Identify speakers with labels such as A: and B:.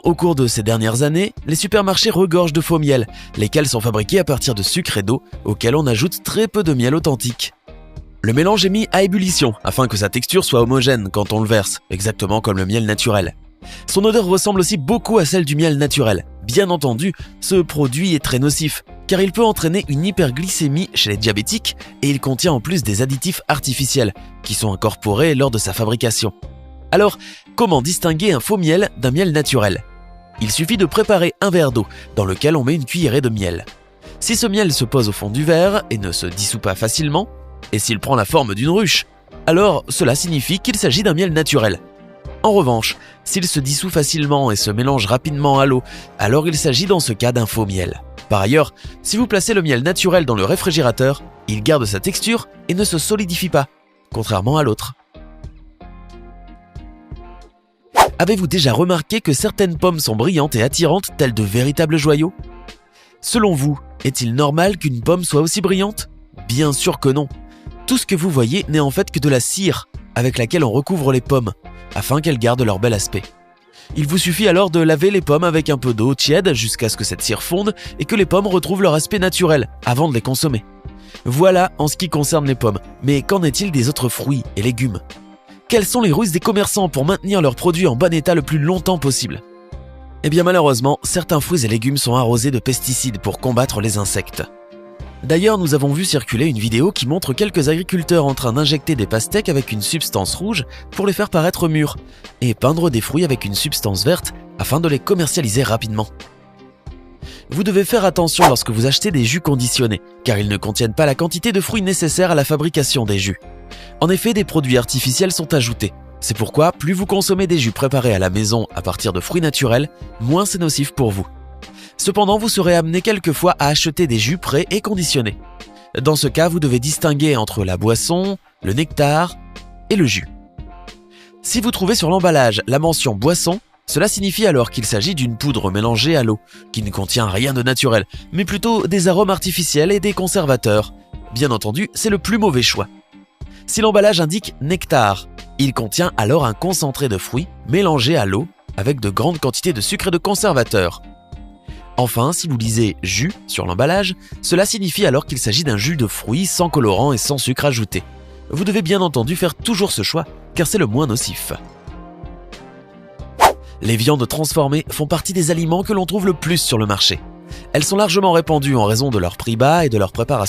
A: Au cours de ces dernières années, les supermarchés regorgent de faux miel, lesquels sont fabriqués à partir de sucre et d'eau, auxquels on ajoute très peu de miel authentique. Le mélange est mis à ébullition, afin que sa texture soit homogène quand on le verse, exactement comme le miel naturel. Son odeur ressemble aussi beaucoup à celle du miel naturel. Bien entendu, ce produit est très nocif, car il peut entraîner une hyperglycémie chez les diabétiques et il contient en plus des additifs artificiels, qui sont incorporés lors de sa fabrication. Alors, comment distinguer un faux miel d'un miel naturel ? Il suffit de préparer un verre d'eau dans lequel on met une cuillerée de miel. Si ce miel se pose au fond du verre et ne se dissout pas facilement, et s'il prend la forme d'une ruche, alors cela signifie qu'il s'agit d'un miel naturel. En revanche, s'il se dissout facilement et se mélange rapidement à l'eau, alors il s'agit dans ce cas d'un faux miel. Par ailleurs, si vous placez le miel naturel dans le réfrigérateur, il garde sa texture et ne se solidifie pas, contrairement à l'autre. Avez-vous déjà remarqué que certaines pommes sont brillantes et attirantes, telles de véritables joyaux ? Selon vous, est-il normal qu'une pomme soit aussi brillante ? Bien sûr que non. Tout ce que vous voyez n'est en fait que de la cire avec laquelle on recouvre les pommes, afin qu'elles gardent leur bel aspect. Il vous suffit alors de laver les pommes avec un peu d'eau tiède jusqu'à ce que cette cire fonde et que les pommes retrouvent leur aspect naturel avant de les consommer. Voilà en ce qui concerne les pommes, mais qu'en est-il des autres fruits et légumes ? Quelles sont les ruses des commerçants pour maintenir leurs produits en bon état le plus longtemps possible ? Eh bien malheureusement, certains fruits et légumes sont arrosés de pesticides pour combattre les insectes. D'ailleurs, nous avons vu circuler une vidéo qui montre quelques agriculteurs en train d'injecter des pastèques avec une substance rouge pour les faire paraître mûrs et peindre des fruits avec une substance verte afin de les commercialiser rapidement. Vous devez faire attention lorsque vous achetez des jus conditionnés, car ils ne contiennent pas la quantité de fruits nécessaire à la fabrication des jus. En effet, des produits artificiels sont ajoutés. C'est pourquoi, plus vous consommez des jus préparés à la maison à partir de fruits naturels, moins c'est nocif pour vous. Cependant, vous serez amené quelquefois à acheter des jus prêts et conditionnés. Dans ce cas, vous devez distinguer entre la boisson, le nectar et le jus. Si vous trouvez sur l'emballage la mention boisson, cela signifie alors qu'il s'agit d'une poudre mélangée à l'eau, qui ne contient rien de naturel, mais plutôt des arômes artificiels et des conservateurs. Bien entendu, c'est le plus mauvais choix. Si l'emballage indique nectar, il contient alors un concentré de fruits mélangé à l'eau avec de grandes quantités de sucre et de conservateurs. Enfin, si vous lisez « jus » sur l'emballage, cela signifie alors qu'il s'agit d'un jus de fruits sans colorant et sans sucre ajouté. Vous devez bien entendu faire toujours ce choix, car c'est le moins nocif. Les viandes transformées font partie des aliments que l'on trouve le plus sur le marché. Elles sont largement répandues en raison de leur prix bas et de leur préparation